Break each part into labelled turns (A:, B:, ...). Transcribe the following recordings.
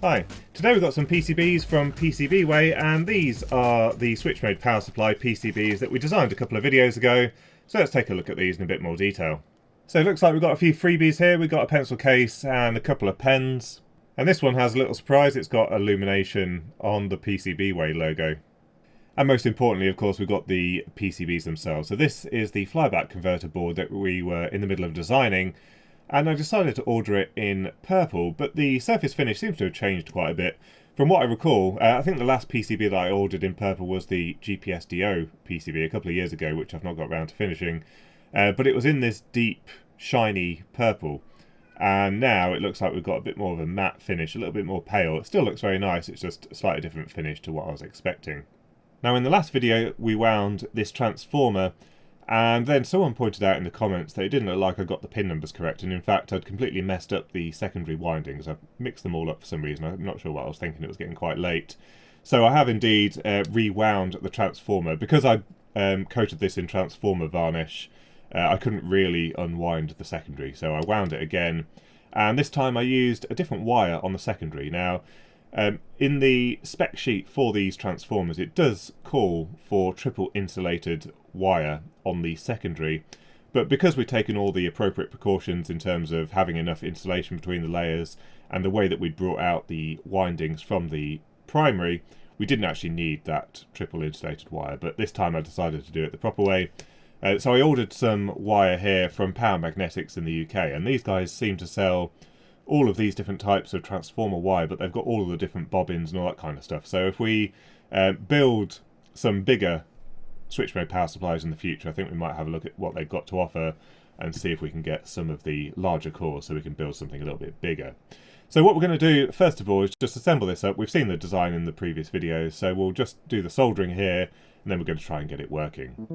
A: Hi, today we've got some PCBs from PCB Way, and these are the switch mode power supply PCBs that we designed a couple of videos ago. So let's take a look at these in a bit more detail. So it looks like we've got a few freebies here. We've got a pencil case and a couple of pens. And this one has a little surprise, it's got illumination on the PCB Way logo. And most importantly, of course, we've got the PCBs themselves. So this is the Flyback converter board that we were in the middle of designing. And I decided to order it in purple, but the surface finish seems to have changed quite a bit. From what I recall, I think the last PCB that I ordered in purple was the GPSDO PCB a couple of years ago, which I've not got around to finishing. But it was in this deep, shiny purple. And now it looks like we've got a bit more of a matte finish, a little bit more pale. It still looks very nice, it's just a slightly different finish to what I was expecting. Now in the last video we wound this transformer, and then someone pointed out in the comments that it didn't look like I got the pin numbers correct, and in fact I'd completely messed up the secondary windings. I've mixed them all up for some reason. I'm not sure what I was thinking, it was getting quite late. So I have indeed rewound the transformer. Because I coated this in transformer varnish, I couldn't really unwind the secondary, so I wound it again, and this time I used a different wire on the secondary. Now in the spec sheet for these transformers it does call for triple insulated wire on the secondary, but because we've taken all the appropriate precautions in terms of having enough insulation between the layers and the way that we brought out the windings from the primary, we didn't actually need that triple insulated wire, but this time I decided to do it the proper way. So I ordered some wire here from Power Magnetics in the UK, and these guys seem to sell all of these different types of transformer wire, but they've got all of the different bobbins and all that kind of stuff. So if we build some bigger switch mode power supplies in the future, I think we might have a look at what they've got to offer and see if we can get some of the larger cores so we can build something a little bit bigger. So what we're going to do first of all is just assemble this up. We've seen the design in the previous videos, so we'll just do the soldering here and then we're going to try and get it working.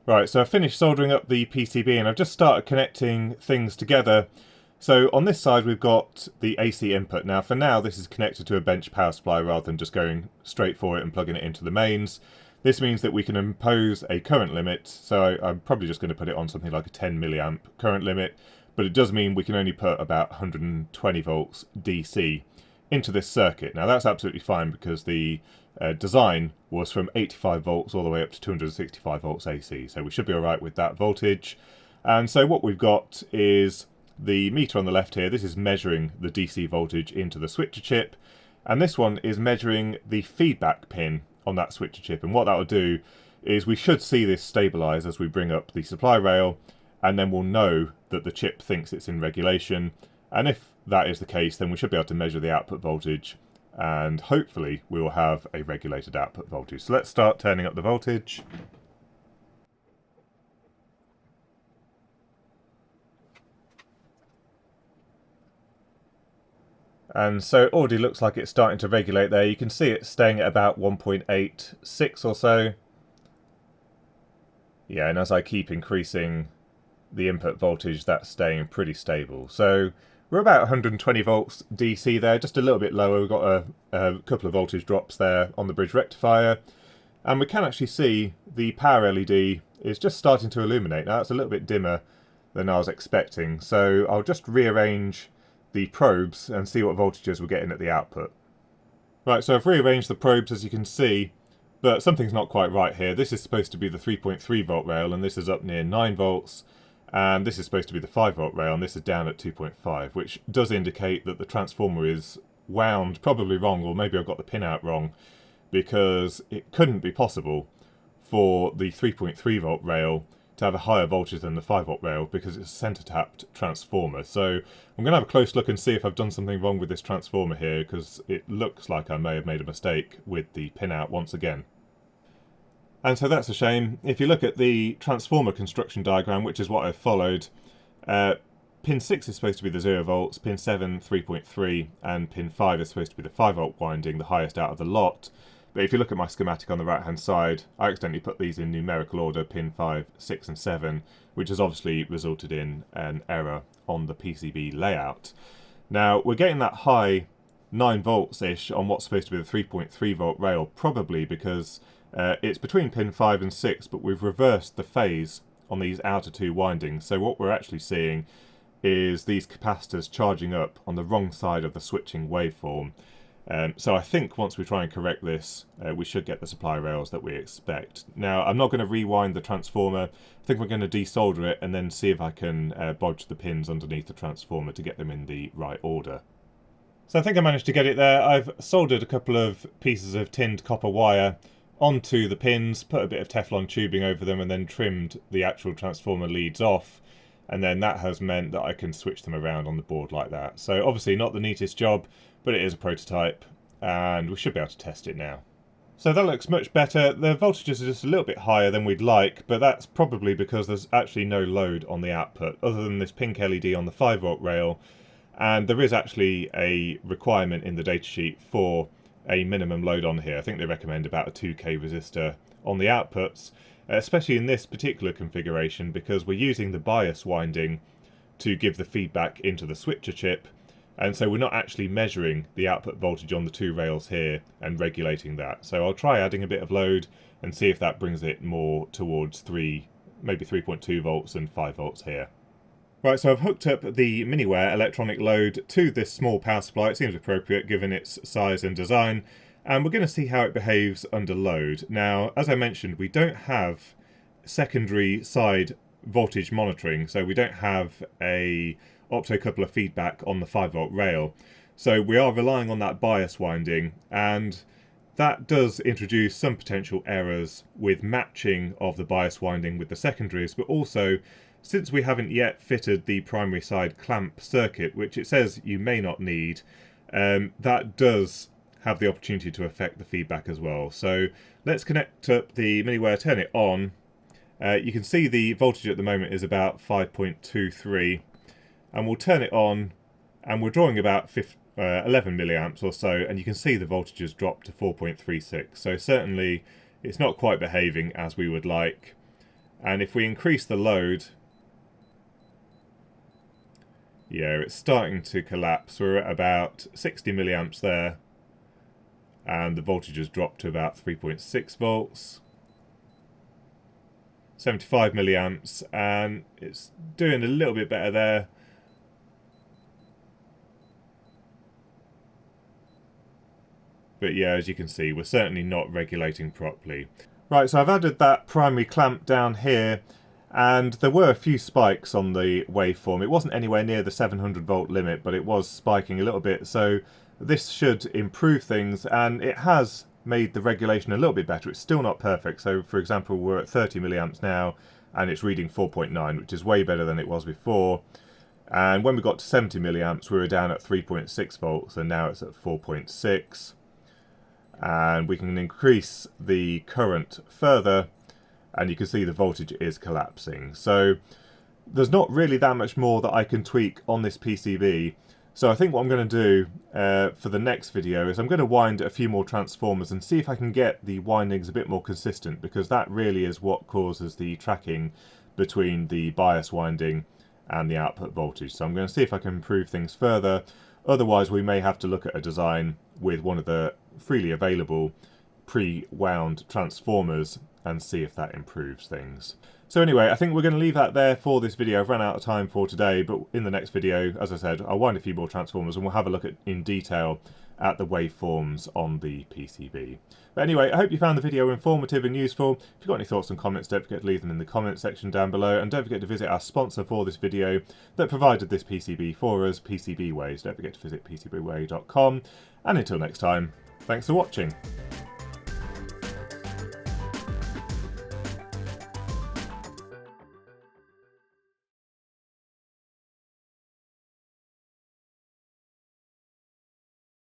A: Right, so I've finished soldering up the PCB and I've just started connecting things together. So on this side we've got the AC input. Now for now this is connected to a bench power supply rather than just going straight for it and plugging it into the mains. This means that we can impose a current limit, so I'm probably just going to put it on something like a 10 milliamp current limit, but it does mean we can only put about 120 volts DC into this circuit. Now that's absolutely fine because the design was from 85 volts all the way up to 265 volts AC, so we should be alright with that voltage. And so what we've got is the meter on the left here. This is measuring the DC voltage into the switcher chip, and this one is measuring the feedback pin on that switcher chip. And what that will do is we should see this stabilize as we bring up the supply rail, and then we'll know that the chip thinks it's in regulation, and if that is the case then we should be able to measure the output voltage and hopefully we will have a regulated output voltage. So let's start turning up the voltage. And so it already looks like it's starting to regulate there. You can see it's staying at about 1.86 or so. Yeah, and as I keep increasing the input voltage, that's staying pretty stable. So we're about 120 volts DC there, just a little bit lower. We've got a couple of voltage drops there on the bridge rectifier. And we can actually see the power LED is just starting to illuminate. Now it's a little bit dimmer than I was expecting. So I'll just rearrange the probes and see what voltages we're getting at the output. Right, so I've rearranged the probes, as you can see, but something's not quite right here. This is supposed to be the 3.3 volt rail, and this is up near 9 volts, and this is supposed to be the 5 volt rail, and this is down at 2.5, which does indicate that the transformer is wound probably wrong, or maybe I've got the pin out wrong, because it couldn't be possible for the 3.3 volt rail to have a higher voltage than the 5 volt rail, because it's a center tapped transformer. So I'm going to have a close look and see if I've done something wrong with this transformer here, because it looks like I may have made a mistake with the pin out once again. And so that's a shame. If you look at the transformer construction diagram, which is what I've followed, pin 6 is supposed to be the 0 volts, pin 7 3.3, and pin 5 is supposed to be the 5 volt winding, the highest out of the lot. But if you look at my schematic on the right hand side, I accidentally put these in numerical order, pin 5, 6 and 7, which has obviously resulted in an error on the PCB layout. Now we're getting that high 9 volts-ish on what's supposed to be the 3.3 volt rail, probably because it's between pin 5 and 6, but we've reversed the phase on these outer two windings. So what we're actually seeing is these capacitors charging up on the wrong side of the switching waveform. So I think once we try and correct this, we should get the supply rails that we expect. Now, I'm not going to rewind the transformer. I think we're going to desolder it and then see if I can bodge the pins underneath the transformer to get them in the right order. So I think I managed to get it there. I've soldered a couple of pieces of tinned copper wire onto the pins, put a bit of Teflon tubing over them, and then trimmed the actual transformer leads off. And then that has meant that I can switch them around on the board like that. So obviously not the neatest job, but it is a prototype, and we should be able to test it now. So that looks much better. The voltages are just a little bit higher than we'd like, but that's probably because there's actually no load on the output, other than this pink LED on the 5 volt rail, and there is actually a requirement in the datasheet for a minimum load on here. I think they recommend about a 2K resistor on the outputs, especially in this particular configuration, because we're using the bias winding to give the feedback into the switcher chip, and so we're not actually measuring the output voltage on the two rails here and regulating that. So I'll try adding a bit of load and see if that brings it more towards 3, maybe 3.2 volts and 5 volts here. Right, so I've hooked up the Miniware electronic load to this small power supply. It seems appropriate given its size and design, and we're going to see how it behaves under load. Now, as I mentioned, we don't have secondary side voltage monitoring, so we don't have a optocoupler feedback on the 5 volt rail. So we are relying on that bias winding, and that does introduce some potential errors with matching of the bias winding with the secondaries, but also since we haven't yet fitted the primary side clamp circuit, which it says you may not need, that does have the opportunity to affect the feedback as well. So let's connect up the Miniware, turn it on. You can see the voltage at the moment is about 5.23, and we'll turn it on, and we're drawing about 11 milliamps or so, and you can see the voltage has dropped to 4.36. So certainly it's not quite behaving as we would like. And if we increase the load, yeah, it's starting to collapse. We're at about 60 milliamps there, and the voltage has dropped to about 3.6 volts. 75 milliamps, and it's doing a little bit better there. But yeah, as you can see, we're certainly not regulating properly. Right, so I've added that primary clamp down here, and there were a few spikes on the waveform. It wasn't anywhere near the 700 volt limit, but it was spiking a little bit, so this should improve things, and it has made the regulation a little bit better. It's still not perfect. So for example, we're at 30 milliamps now, and it's reading 4.9, which is way better than it was before. And when we got to 70 milliamps, we were down at 3.6 volts, and now it's at 4.6. And we can increase the current further, and you can see the voltage is collapsing. So there's not really that much more that I can tweak on this PCB. So I think what I'm going to do for the next video is I'm going to wind a few more transformers and see if I can get the windings a bit more consistent, because that really is what causes the tracking between the bias winding and the output voltage. So I'm going to see if I can improve things further. Otherwise, we may have to look at a design with one of the freely available pre-wound transformers and see if that improves things. So anyway, I think we're going to leave that there for this video. I've run out of time for today, but in the next video, as I said, I'll wind a few more transformers and we'll have a look at in detail at the waveforms on the PCB. But anyway, I hope you found the video informative and useful. If you've got any thoughts and comments, don't forget to leave them in the comment section down below, and don't forget to visit our sponsor for this video that provided this PCB for us, PCB Ways. Don't forget to visit PCBway.com, and until next time, thanks for watching.